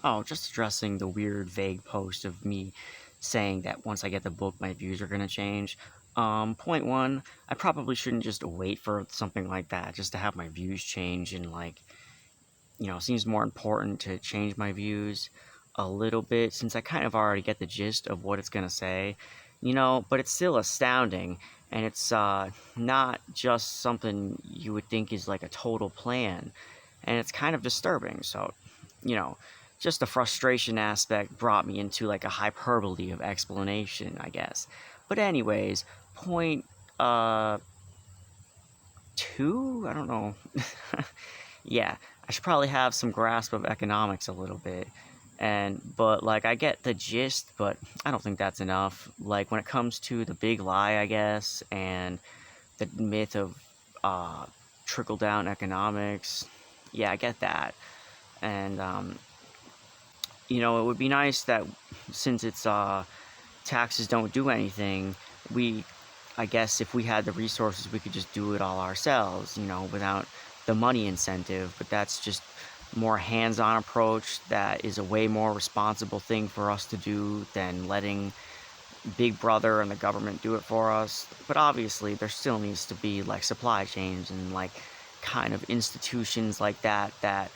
Oh, just addressing the weird, vague post of me saying that once I get the book, my views are going to change. Point one, I probably shouldn't just wait for something like that just to have my views change. And, like, it seems more important to change my views a little bit since I kind of already get the gist of what it's going to say, but it's still astounding. And it's not just something you would think is like a total plan. And it's kind of disturbing. So, you know, just the frustration aspect brought me into like a hyperbole of explanation, I guess. But anyways, point uh two, I don't know. Yeah, I should probably have some grasp of economics a little bit. But like I get the gist, but I don't think that's enough. Like when it comes to the big lie, I guess, and the myth of uh trickle down economics, yeah, I get that. And it would be nice that since it's taxes don't do anything, we, I guess, if we had the resources, we could just do it all ourselves, without the money incentive. But that's just more hands-on approach that is a way more responsible thing for us to do than letting Big Brother and the government do it for us. But obviously, there still needs to be like supply chains and like kind of institutions like that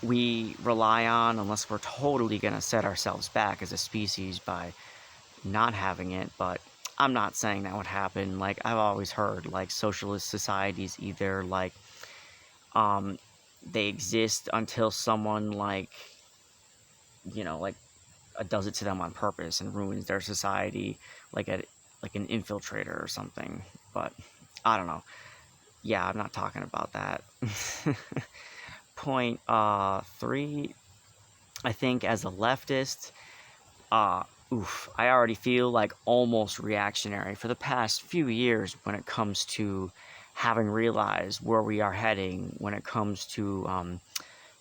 we rely on unless we're totally going to set ourselves back as a species by not having it. But I'm not saying that would happen. Like I've always heard like socialist societies either like um they exist until someone like does it to them on purpose and ruins their society, like like an infiltrator or something. But I don't know. Yeah, I'm not talking about that. Point three, I think as a leftist, uh, I already feel like almost reactionary for the past few years when it comes to having realized where we are heading when it comes to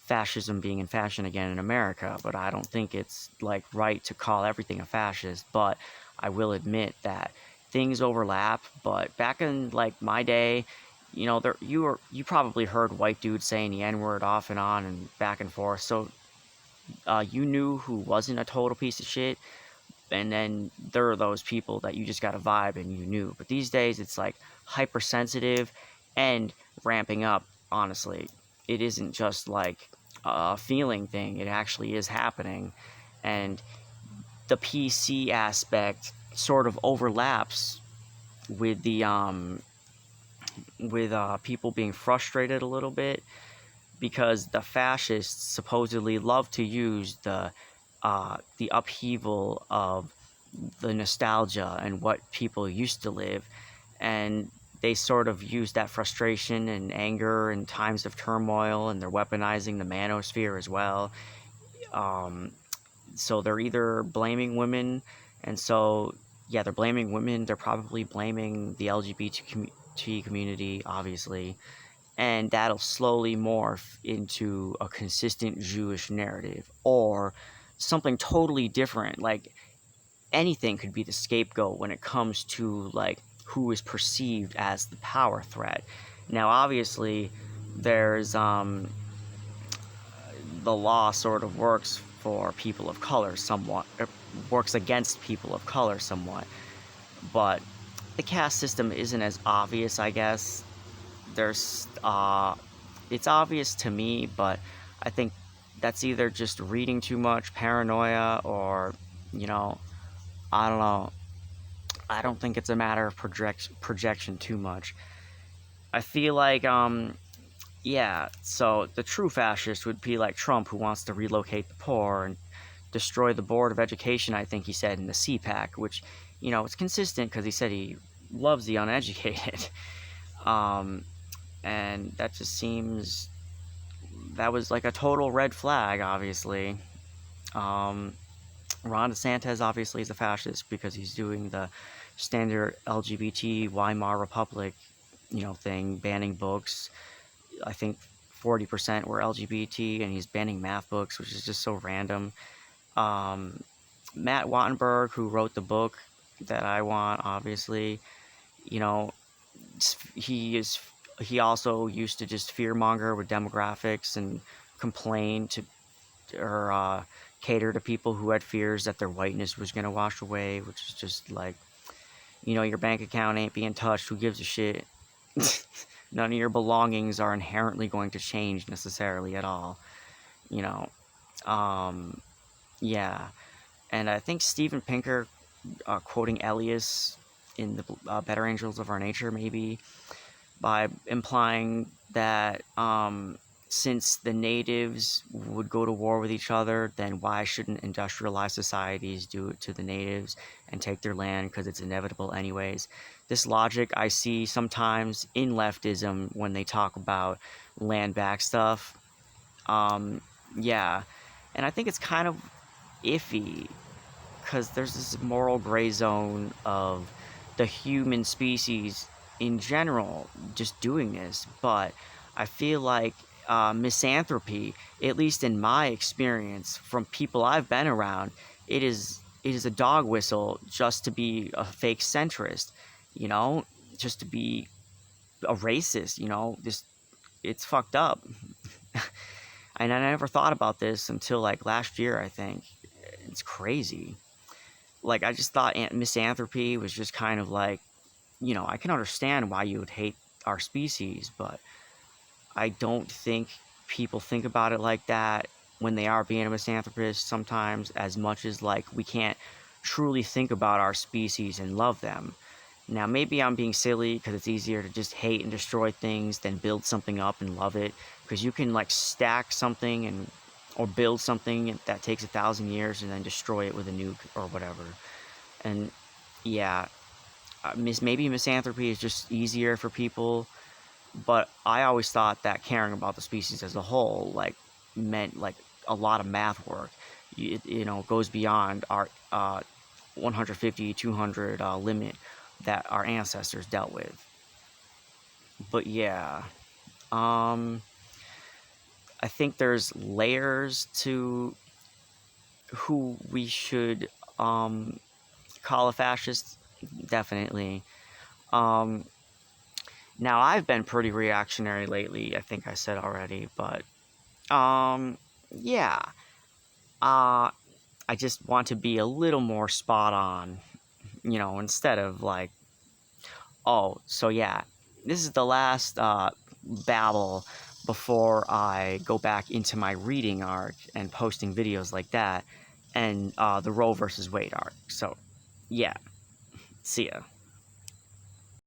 fascism being in fashion again in America. But I don't think it's like right to call everything a fascist. But I will admit that things overlap. But back in like my day, you probably heard white dudes saying the N word off and on and back and forth. So you knew who wasn't a total piece of shit, and then there are those people that you just got a vibe and you knew. But these days it's like hypersensitive and ramping up. Honestly, it isn't just like a feeling thing, it actually is happening. And the PC aspect sort of overlaps with the with people being frustrated a little bit because the fascists supposedly love to use the upheaval of the nostalgia and what people used to live, and they sort of use that frustration and anger in times of turmoil, and they're weaponizing the manosphere as well. Um, so they're either blaming women, and so yeah, they're blaming women. They're probably blaming the LGBT community, obviously, and that'll slowly morph into a consistent Jewish narrative or something totally different. Like anything could be the scapegoat when it comes to like who is perceived as the power threat. Now, obviously, there's the law sort of works for people of color somewhat, works against people of color somewhat, but the caste system isn't as obvious, I guess. There's it's obvious to me, but I think that's either just reading too much, paranoia, or you know, I don't know. I don't think it's a matter of projection too much. I feel like yeah, so the true fascist would be like Trump, who wants to relocate the poor and destroy the board of education, I think he said in the CPAC, which it's consistent because he said he loves the uneducated. um and that just seems, that was like a total red flag, obviously. um Ron DeSantis obviously is a fascist because he's doing the standard LGBT Weimar Republic, thing, banning books. I think 40% were LGBT, and he's banning math books, which is just so random. Um, Matt Wattenberg, who wrote the book that I want, obviously, you know, he is. He also used to just fearmonger with demographics and complain to cater to people who had fears that their whiteness was going to wash away, which is just like, your bank account ain't being touched. Who gives a shit? None of your belongings are inherently going to change necessarily at all. You know, um, yeah. And I think Steven Pinker, quoting Elias in the Better Angels of Our Nature, maybe, by implying that since the natives would go to war with each other, then why shouldn't industrialized societies do it to the natives and take their land because it's inevitable anyways? This logic I see sometimes in leftism when they talk about land back stuff. Yeah, and I think it's kind of iffy because there's this moral gray zone of the human species in general just doing this, but I feel like misanthropy, at least in my experience from people I've been around, it is a dog whistle just to be a fake centrist, you know, just to be a racist, just it's fucked up. And I never thought about this until like last year, I think. It's crazy. Like, I just thought misanthropy was just kind of like, I can understand why you would hate our species, but I don't think people think about it like that when they are being a misanthropist sometimes, as much as like we can't truly think about our species and love them. Now, maybe I'm being silly because it's easier to just hate and destroy things than build something up and love it, because you can like stack something or build something that takes 1,000 years and then destroy it with a nuke or whatever. And yeah, maybe misanthropy is just easier for people, but I always thought that caring about the species as a whole like meant like a lot of math work. Goes beyond our 150, 200 limit that our ancestors dealt with. But yeah, um, I think there's layers to who we should call a fascist. Definitely. Um, Now, I've been pretty reactionary lately, I think I said already, but yeah. I just want to be a little more spot on, instead of like, oh, so yeah, this is the last babble before I go back into my reading arc and posting videos like that, and the Roe versus Wade arc. So, yeah, see ya.